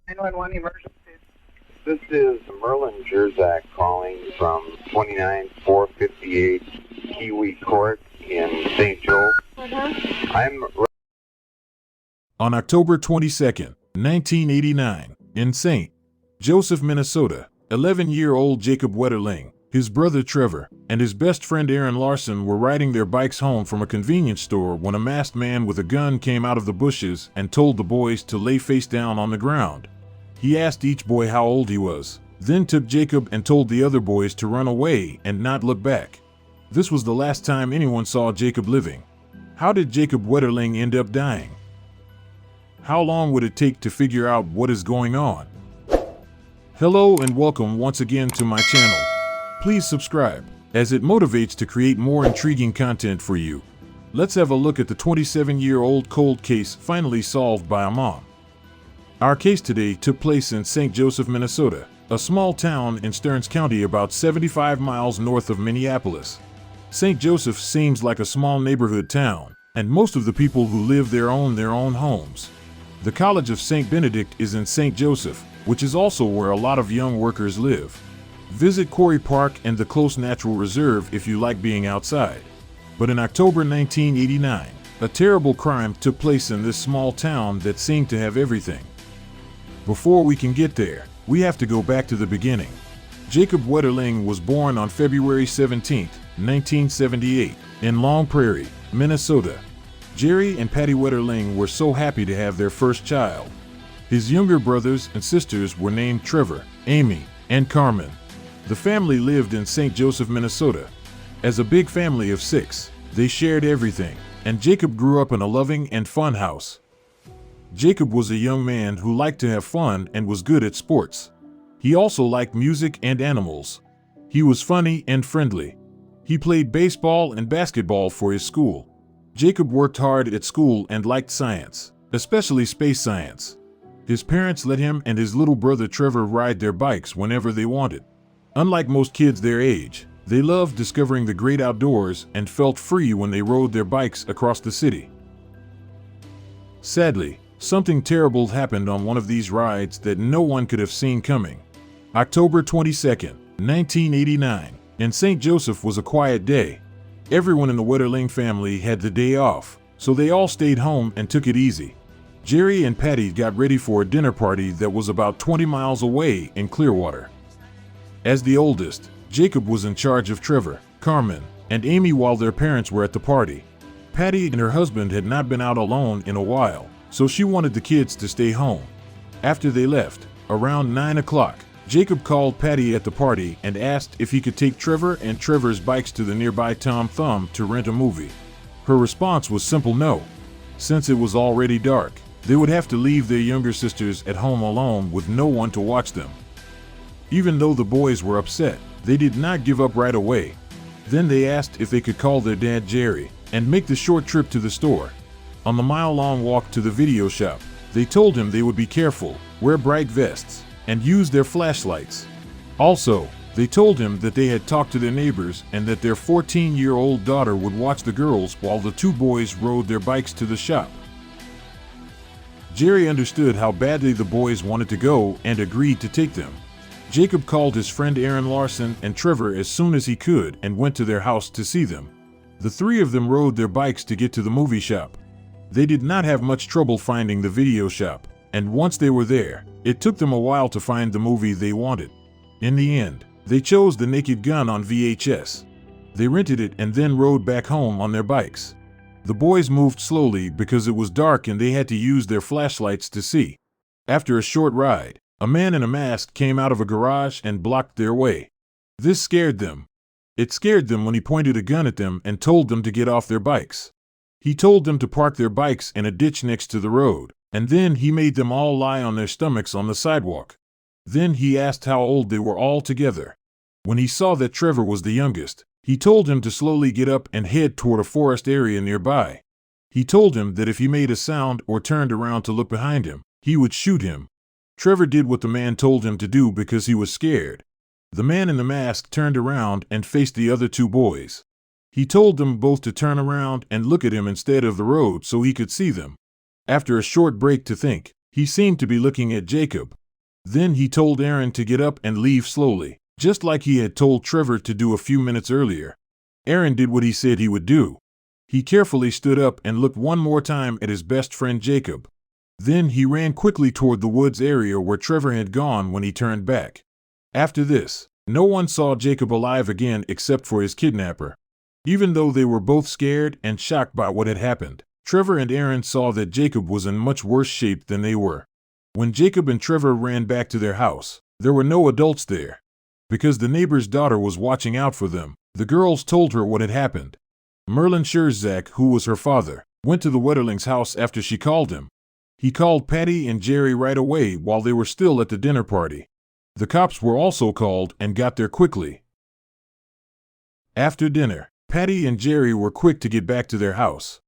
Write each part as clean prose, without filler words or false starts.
911 emergency. This is Merlin Jerzak calling from 29458 Kiwi Court in St. Joe. I'm On October 22, 1989, in St. Joseph, Minnesota, 11-year-old Jacob Wetterling, his brother Trevor, and his best friend Aaron Larson were riding their bikes home from a convenience store when a masked man with a gun came out of the bushes and told the boys to lay face down on the ground. He asked each boy how old he was, then took Jacob and told the other boys to run away and not look back. This was the last time anyone saw Jacob living. How did Jacob Wetterling end up dying? How long would it take to figure out what is going on? Hello and welcome once again to my channel. Please subscribe, as it motivates to create more intriguing content for you. Let's have a look at the 27-year-old cold case finally solved by a mom. Our case today took place in St. Joseph, Minnesota, a small town in Stearns County about 75 miles north of Minneapolis. St. Joseph seems like a small neighborhood town, and most of the people who live there own their own homes. The College of St. Benedict is in St. Joseph, which is also where a lot of young workers live. Visit Quarry Park and the Close Natural Reserve if you like being outside. But in October 1989, a terrible crime took place in this small town that seemed to have everything. Before we can get there, we have to go back to the beginning. Jacob Wetterling was born on February 17, 1978, in Long Prairie, Minnesota. Jerry and Patty Wetterling were so happy to have their first child. His younger brothers and sisters were named Trevor, Amy, and Carmen. The family lived in St. Joseph, Minnesota. As a big family of 6, they shared everything, and Jacob grew up in a loving and fun house. Jacob was a young man who liked to have fun and was good at sports. He also liked music and animals. He was funny and friendly. He played baseball and basketball for his school. Jacob worked hard at school and liked science, especially space science. His parents let him and his little brother Trevor ride their bikes whenever they wanted. Unlike most kids their age, they loved discovering the great outdoors and felt free when they rode their bikes across the city. Sadly, something terrible happened on one of these rides that no one could have seen coming. October 22, 1989, in St. Joseph was a quiet day. Everyone in the Wetterling family had the day off, so they all stayed home and took it easy. Jerry and Patty got ready for a dinner party that was about 20 miles away in Clearwater. As the oldest, Jacob was in charge of Trevor, Carmen, and Amy while their parents were at the party. Patty and her husband had not been out alone in a while, so she wanted the kids to stay home. After they left, around 9 o'clock, Jacob called Patty at the party and asked if he could take Trevor and Trevor's bikes to the nearby Tom Thumb to rent a movie. Her response was simple no. Since it was already dark, they would have to leave their younger sisters at home alone with no one to watch them. Even though the boys were upset, they did not give up right away. Then they asked if they could call their dad Jerry and make the short trip to the store. On the mile-long walk to the video shop, they told him they would be careful, wear bright vests, and use their flashlights. Also, they told him that they had talked to their neighbors and that their 14-year-old daughter would watch the girls while the two boys rode their bikes to the shop. Jerry understood how badly the boys wanted to go and agreed to take them. Jacob called his friend Aaron Larson and Trevor as soon as he could and went to their house to see them. The three of them rode their bikes to get to the movie shop. They did not have much trouble finding the video shop, and once they were there, it took them a while to find the movie they wanted. In the end, they chose The Naked Gun on VHS. They rented it and then rode back home on their bikes. The boys moved slowly because it was dark and they had to use their flashlights to see. After a short ride, a man in a mask came out of a garage and blocked their way. This scared them. It scared them when he pointed a gun at them and told them to get off their bikes. He told them to park their bikes in a ditch next to the road, and then he made them all lie on their stomachs on the sidewalk. Then he asked how old they were all together. When he saw that Trevor was the youngest, he told him to slowly get up and head toward a forest area nearby. He told him that if he made a sound or turned around to look behind him, he would shoot him. Trevor did what the man told him to do because he was scared. The man in the mask turned around and faced the other two boys. He told them both to turn around and look at him instead of the road so he could see them. After a short break to think, he seemed to be looking at Jacob, Then he told Aaron to get up and leave slowly, just like he had told Trevor to do a few minutes earlier. Aaron did what he said he would do. He carefully stood up and looked one more time at his best friend Jacob. Then he ran quickly toward the woods area where Trevor had gone when he turned back. After this, no one saw Jacob alive again except for his kidnapper. Even though they were both scared and shocked by what had happened, Trevor and Aaron saw that Jacob was in much worse shape than they were. When Jacob and Trevor ran back to their house, there were no adults there. Because the neighbor's daughter was watching out for them, the girls told her what had happened. Merlin Scherzak, who was her father, went to the Wetterling's house after she called him. He called Patty and Jerry right away while they were still at the dinner party. The cops were also called and got there quickly. After dinner, Patty and Jerry were quick to get back to their house.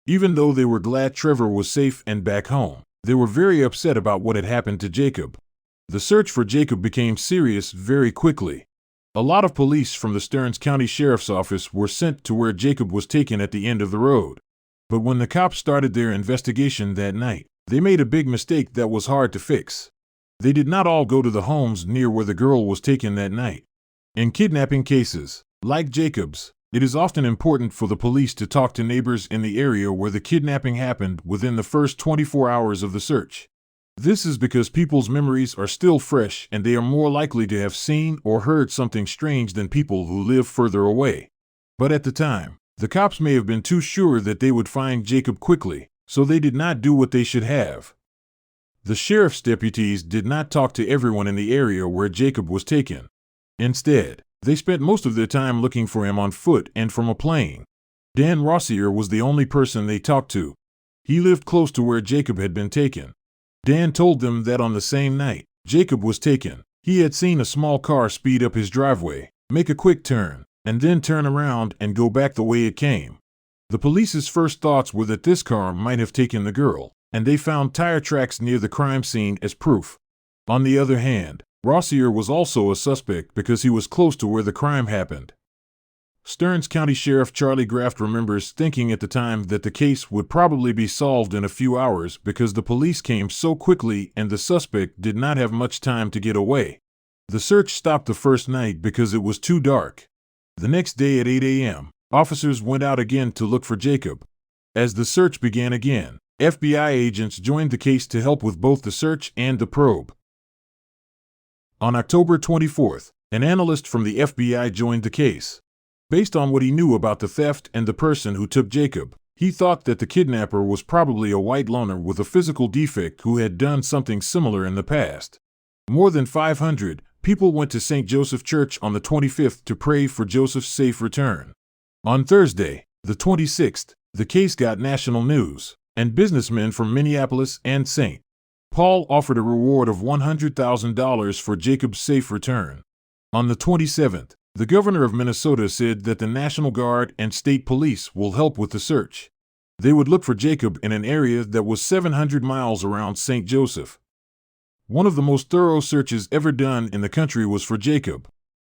Even though they were glad Trevor was safe and back home, they were very upset about what had happened to Jacob. The search for Jacob became serious very quickly. A lot of police from the Stearns County Sheriff's Office were sent to where Jacob was taken at the end of the road. But when the cops started their investigation that night, they made a big mistake that was hard to fix. They did not all go to the homes near where the girl was taken that night. In kidnapping cases, like Jacob's, it is often important for the police to talk to neighbors in the area where the kidnapping happened within the first 24 hours of the search. This is because people's memories are still fresh and they are more likely to have seen or heard something strange than people who live further away. But at the time, the cops may have been too sure that they would find Jacob quickly, so they did not do what they should have. The sheriff's deputies did not talk to everyone in the area where Jacob was taken. Instead, they spent most of their time looking for him on foot and from a plane. Dan Rossier was the only person they talked to. He lived close to where Jacob had been taken. Dan told them that on the same night Jacob was taken, he had seen a small car speed up his driveway, make a quick turn, and then turn around and go back the way it came. The police's first thoughts were that this car might have taken the girl, and they found tire tracks near the crime scene as proof. On the other hand, Rossier was also a suspect because he was close to where the crime happened. Stearns County Sheriff Charlie Graft remembers thinking at the time that the case would probably be solved in a few hours because the police came so quickly and the suspect did not have much time to get away. The search stopped the first night because it was too dark. The next day at 8 a.m., officers went out again to look for Jacob. As the search began again, FBI agents joined the case to help with both the search and the probe. On October 24th, an analyst from the FBI joined the case. Based on what he knew about the theft and the person who took Jacob, he thought that the kidnapper was probably a white loner with a physical defect who had done something similar in the past. More than 500 people went to St. Joseph Church on the 25th to pray for Joseph's safe return. On Thursday, the 26th, the case got national news, and businessmen from Minneapolis and St. Paul offered a reward of $100,000 for Jacob's safe return. On the 27th, the governor of Minnesota said that the National Guard and state police will help with the search. They would look for Jacob in an area that was 700 miles around St. Joseph. One of the most thorough searches ever done in the country was for Jacob.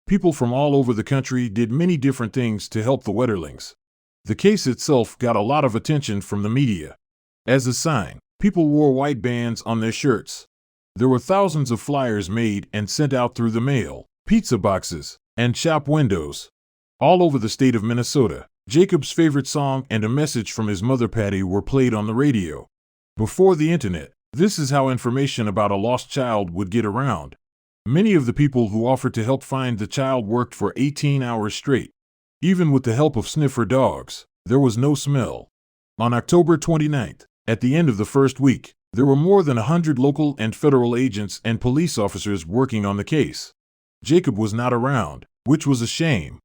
People from all over the country did many different things to help the Wetterlings. The case itself got a lot of attention from the media. As a sign, people wore white bands on their shirts. There were thousands of flyers made and sent out through the mail, pizza boxes, and shop windows. All over the state of Minnesota, Jacob's favorite song and a message from his mother Patty were played on the radio. Before the internet, this is how information about a lost child would get around. Many of the people who offered to help find the child worked for 18 hours straight. Even with the help of sniffer dogs, there was no smell. On October 29th, at the end of the first week, there were more than 100 local and federal agents and police officers working on the case. Jacob was not around, which was a shame.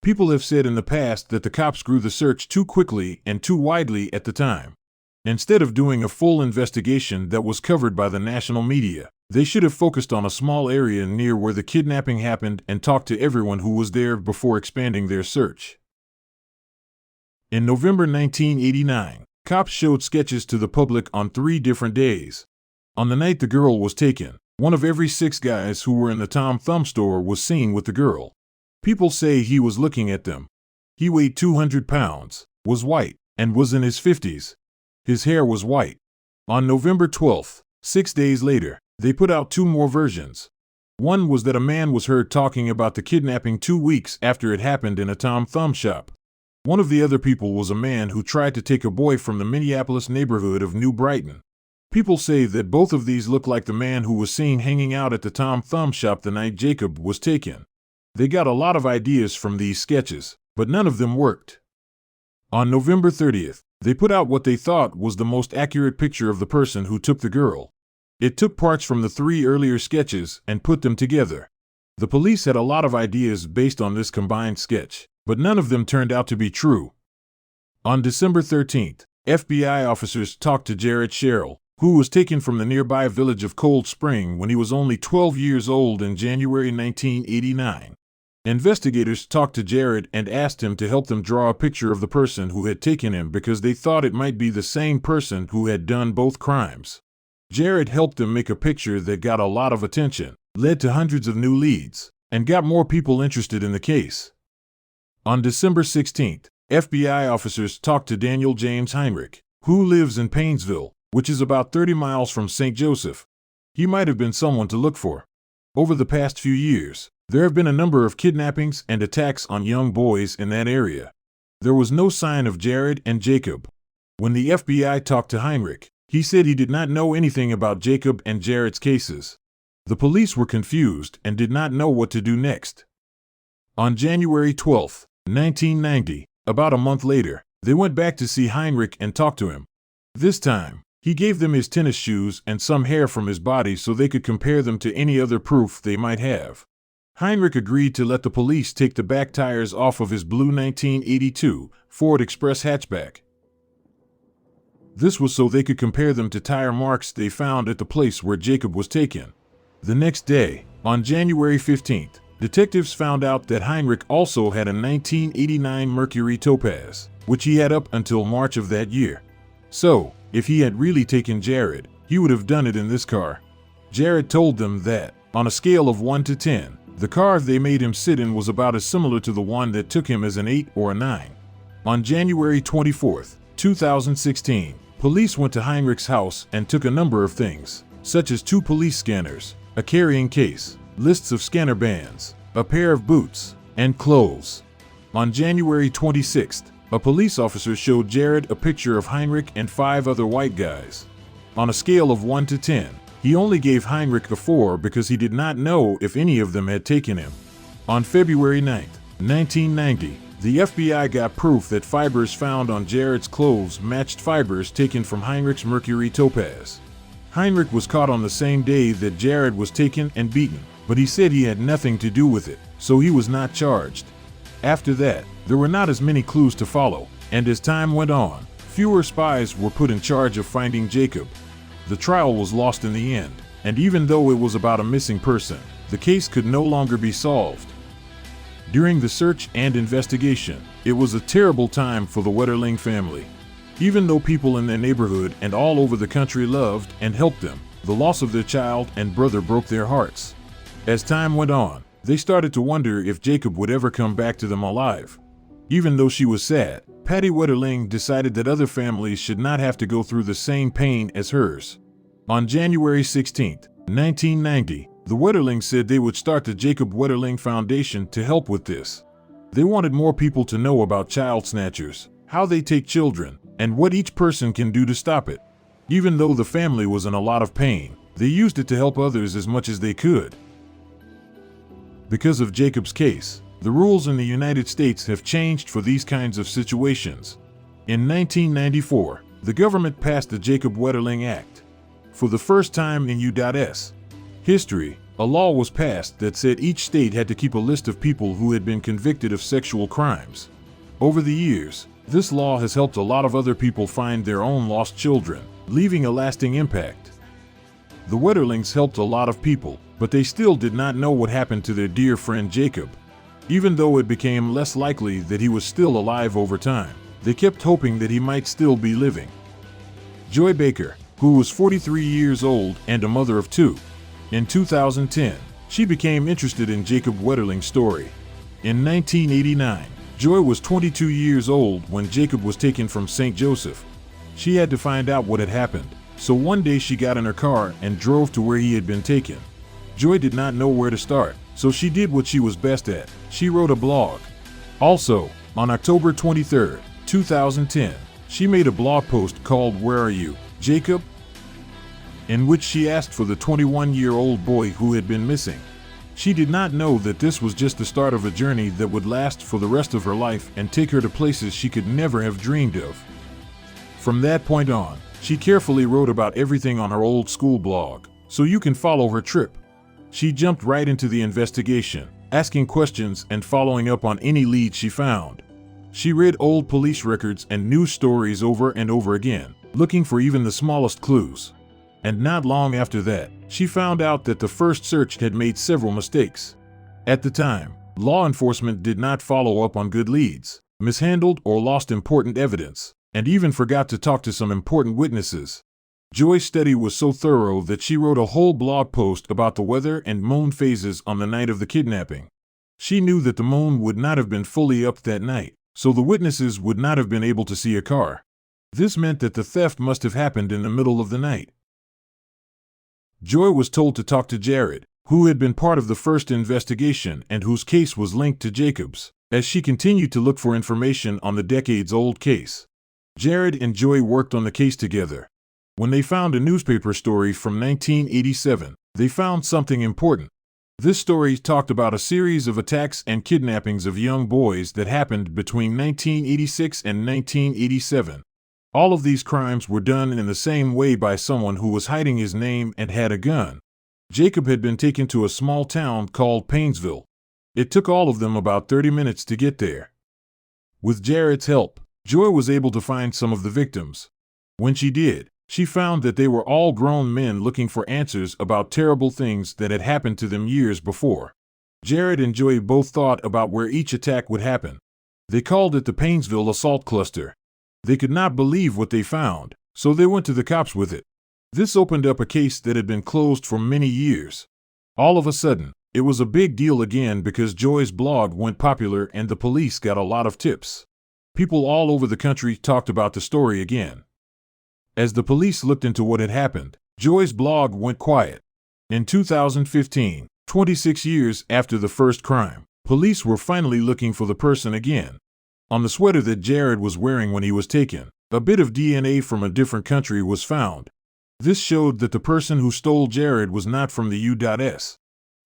People have said in the past that the cops grew the search too quickly and too widely at the time. Instead of doing a full investigation that was covered by the national media, they should have focused on a small area near where the kidnapping happened and talked to everyone who was there before expanding their search. In November 1989, cops showed sketches to the public on 3 different days. On the night the girl was taken, one of every 6 guys who were in the Tom Thumb store was seen with the girl. People say he was looking at them. He weighed 200 pounds, was white, and was in his 50s. His hair was white. On November 12th, 6 days later, They put out two more versions. One was that a man was heard talking about the kidnapping 2 weeks after it happened in a Tom Thumb shop. One of the other people was a man who tried to take a boy from the Minneapolis neighborhood of New Brighton. People say that both of these look like the man who was seen hanging out at the Tom Thumb shop the night Jacob was taken. They got a lot of ideas from these sketches, but none of them worked. On November 30th, they put out what they thought was the most accurate picture of the person who took the girl. It took parts from the 3 earlier sketches and put them together. The police had a lot of ideas based on this combined sketch, but none of them turned out to be true. On December 13th, FBI officers talked to Jared Sherrill, who was taken from the nearby village of Cold Spring when he was only 12 years old in January 1989. Investigators talked to Jared and asked him to help them draw a picture of the person who had taken him because they thought it might be the same person who had done both crimes. Jared helped them make a picture that got a lot of attention, led to hundreds of new leads, and got more people interested in the case. On December 16th, FBI officers talked to Daniel James Heinrich, who lives in Paynesville, which is about 30 miles from St. Joseph. He might have been someone to look for. Over the past few years, there have been a number of kidnappings and attacks on young boys in that area. There was no sign of Jared and Jacob. When the FBI talked to Heinrich, he said he did not know anything about Jacob and Jared's cases. The police were confused and did not know what to do next. On January 12, 1990, about a month later, they went back to see Heinrich and talk to him. This time, he gave them his tennis shoes and some hair from his body so they could compare them to any other proof they might have. Heinrich agreed to let the police take the back tires off of his blue 1982 Ford Express hatchback. This was so they could compare them to tire marks they found at the place where Jacob was taken. The next day, on January 15th, detectives found out that Heinrich also had a 1989 Mercury Topaz, which he had up until March of that year. So, if he had really taken Jared, he would have done it in this car. Jared told them that, on a scale of 1 to 10, the car they made him sit in was about as similar to the one that took him as an 8 or a 9. On January 24, 2016, police went to Heinrich's house and took a number of things, such as 2 police scanners, a carrying case, lists of scanner bands, a pair of boots, and clothes. On January 26th, a police officer showed Jared a picture of Heinrich and 5 other white guys. On a scale of 1 to 10, he only gave Heinrich a 4 because he did not know if any of them had taken him. On February 9, 1990, the FBI got proof that fibers found on Jared's clothes matched fibers taken from Heinrich's Mercury Topaz. Heinrich was caught on the same day that Jared was taken and beaten, but he said he had nothing to do with it, so he was not charged. After that, there were not as many clues to follow, and as time went on, fewer spies were put in charge of finding Jacob. The trial was lost in the end, and even though it was about a missing person, the case could no longer be solved. During the search and investigation, it was a terrible time for the Wetterling family. Even though people in their neighborhood and all over the country loved and helped them, the loss of their child and brother broke their hearts. As time went on, they started to wonder if Jacob would ever come back to them alive. Even though she was sad, Patty Wetterling decided that other families should not have to go through the same pain as hers. On January 16, 1990, the Wetterlings said they would start the Jacob Wetterling Foundation to help with this. They wanted more people to know about child snatchers, how they take children, and what each person can do to stop it. Even though the family was in a lot of pain, they used it to help others as much as they could. Because of Jacob's case, the rules in the United States have changed for these kinds of situations. In 1994, the government passed the Jacob Wetterling Act. For the first time in U.S. history, a law was passed that said each state had to keep a list of people who had been convicted of sexual crimes. Over the years, this law has helped a lot of other people find their own lost children, leaving a lasting impact. The Wetterlings helped a lot of people, but they still did not know what happened to their dear friend Jacob. Even though it became less likely that he was still alive over time, they kept hoping that he might still be living. Joy Baker, who was 43 years old and a mother of 2. In 2010, she became interested in Jacob Wetterling's story. In 1989, Joy was 22 years old when Jacob was taken from St. Joseph. She had to find out what had happened, So one day she got in her car and drove to where he had been taken. Joy did not know where to start, so she did what she was best at. She wrote a blog. Also, on October 23, 2010, she made a blog post called "Where Are You, Jacob?" in which she asked for the 21-year-old boy who had been missing. She did not know that this was just the start of a journey that would last for the rest of her life and take her to places she could never have dreamed of. From that point on, she carefully wrote about everything on her old school blog, so you can follow her trip. She jumped right into the investigation, asking questions and following up on any leads she found. She read old police records and news stories over and over again, looking for even the smallest clues. And not long after that, she found out that the first search had made several mistakes. At the time, law enforcement did not follow up on good leads, mishandled or lost important evidence, and even forgot to talk to some important witnesses. Joy's study was so thorough that she wrote a whole blog post about the weather and moon phases on the night of the kidnapping. She knew that the moon would not have been fully up that night, so the witnesses would not have been able to see a car. This meant that the theft must have happened in the middle of the night. Joy was told to talk to Jared, who had been part of the first investigation and whose case was linked to Jacob's, as she continued to look for information on the decades-old case. Jared and Joy worked on the case together. When they found a newspaper story from 1987, they found something important. This story talked about a series of attacks and kidnappings of young boys that happened between 1986 and 1987. All of these crimes were done in the same way by someone who was hiding his name and had a gun. Jacob had been taken to a small town called Painesville. It took all of them about 30 minutes to get there. With Jared's help, Joy was able to find some of the victims. When she did, she found that they were all grown men looking for answers about terrible things that had happened to them years before. Jared and Joy both thought about where each attack would happen. They called it the Painesville Assault Cluster. They could not believe what they found, so they went to the cops with it. This opened up a case that had been closed for many years. All of a sudden, it was a big deal again because Joy's blog went popular and the police got a lot of tips. People all over the country talked about the story again. As the police looked into what had happened, Joy's blog went quiet. In 2015, 26 years after the first crime, police were finally looking for the person again. On the sweater that Jared was wearing when he was taken, a bit of DNA from a different country was found. This showed that the person who stole Jared was not from the U.S.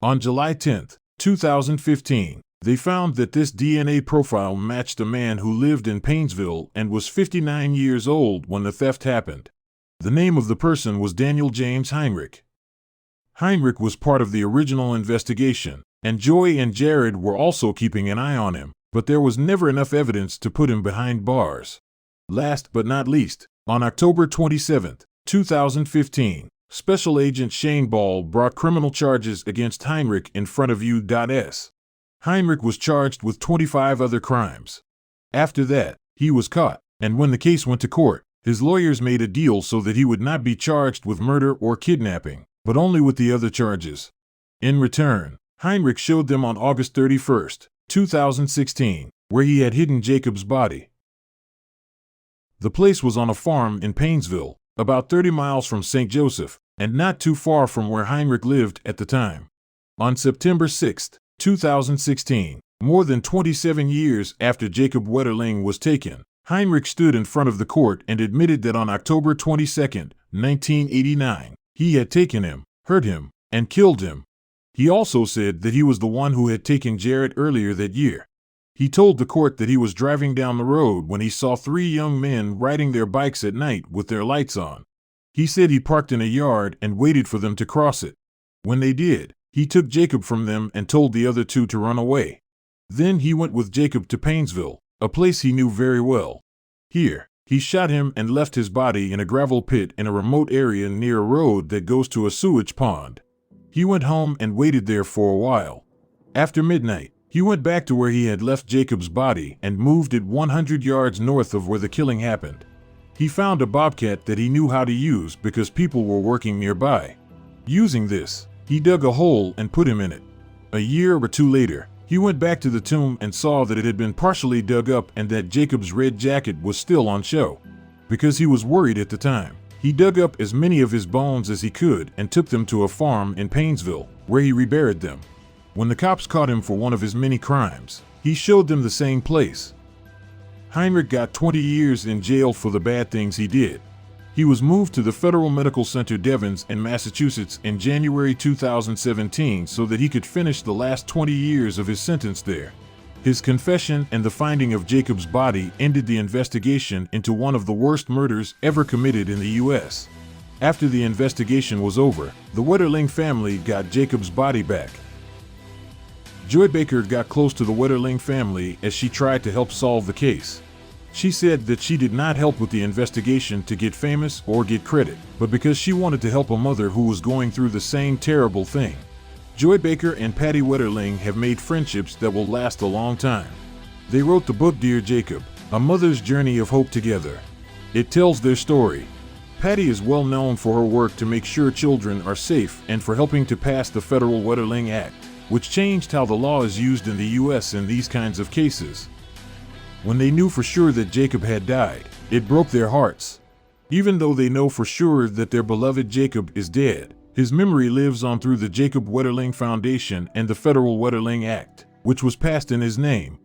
On July 10, 2015, they found that this DNA profile matched a man who lived in Painesville and was 59 years old when the theft happened. The name of the person was Daniel James Heinrich. Heinrich was part of the original investigation, and Joy and Jared were also keeping an eye on him, but there was never enough evidence to put him behind bars. Last but not least, on October 27, 2015, Special Agent Shane Ball brought criminal charges against Heinrich in front of U.S. Heinrich was charged with 25 other crimes. After that, he was caught, and when the case went to court, his lawyers made a deal so that he would not be charged with murder or kidnapping, but only with the other charges. In return, Heinrich showed them on August 31, 2016, where he had hidden Jacob's body. The place was on a farm in Painesville, about 30 miles from St. Joseph, and not too far from where Heinrich lived at the time. On September 6, 2016, more than 27 years after Jacob Wetterling was taken, Heinrich stood in front of the court and admitted that on October 22, 1989, he had taken him, hurt him, and killed him. He also said that he was the one who had taken Jared earlier that year. He told the court that he was driving down the road when he saw 3 young men riding their bikes at night with their lights on. He said he parked in a yard and waited for them to cross it. When they did, he took Jacob from them and told the other 2 to run away. Then he went with Jacob to Painesville, a place he knew very well. Here, he shot him and left his body in a gravel pit in a remote area near a road that goes to a sewage pond. He went home and waited there for a while. After midnight, he went back to where he had left Jacob's body and moved it 100 yards north of where the killing happened. He found a bobcat that he knew how to use because people were working nearby. Using this, he dug a hole and put him in it. A year or 2 later, he went back to the tomb and saw that it had been partially dug up and that Jacob's red jacket was still on show. Because he was worried at the time, He dug up as many of his bones as he could and took them to a farm in Painesville, where he reburied them. When the cops caught him for one of his many crimes, he showed them the same place. Heinrich got 20 years in jail for the bad things he did. He was moved to the Federal Medical Center Devens in Massachusetts in January 2017 so that he could finish the last 20 years of his sentence there. His confession and the finding of Jacob's body ended the investigation into one of the worst murders ever committed in the U.S. After the investigation was over, the Wetterling family got Jacob's body back. Joy Baker got close to the Wetterling family as she tried to help solve the case. She said that she did not help with the investigation to get famous or get credit, but because she wanted to help a mother who was going through the same terrible thing. Joy Baker and Patty Wetterling have made friendships that will last a long time. They wrote the book Dear Jacob, A Mother's Journey of Hope Together. It tells their story. Patty is well known for her work to make sure children are safe and for helping to pass the Federal Wetterling Act, which changed how the law is used in the U.S. in these kinds of cases. When they knew for sure that Jacob had died, it broke their hearts. Even though they know for sure that their beloved Jacob is dead, his memory lives on through the Jacob Wetterling Foundation and the Federal Wetterling Act, which was passed in his name.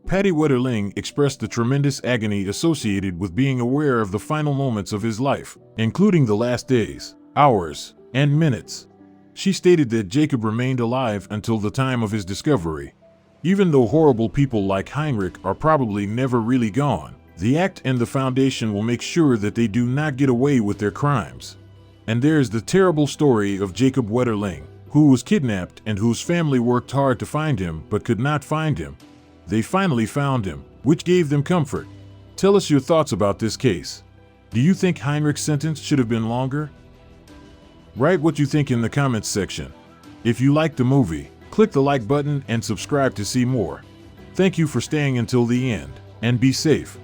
Patty Wetterling expressed the tremendous agony associated with being aware of the final moments of his life, including the last days, hours, and minutes. She stated that Jacob remained alive until the time of his discovery. Even though horrible people like Heinrich are probably never really gone, the Act and the Foundation will make sure that they do not get away with their crimes. And there's the terrible story of Jacob Wetterling, who was kidnapped and whose family worked hard to find him but could not find him. They finally found him, which gave them comfort. Tell us your thoughts about this case. Do you think Heinrich's sentence should have been longer? Write what you think in the comments section. If you liked the movie, click the like button and subscribe to see more. Thank you for staying until the end, and be safe.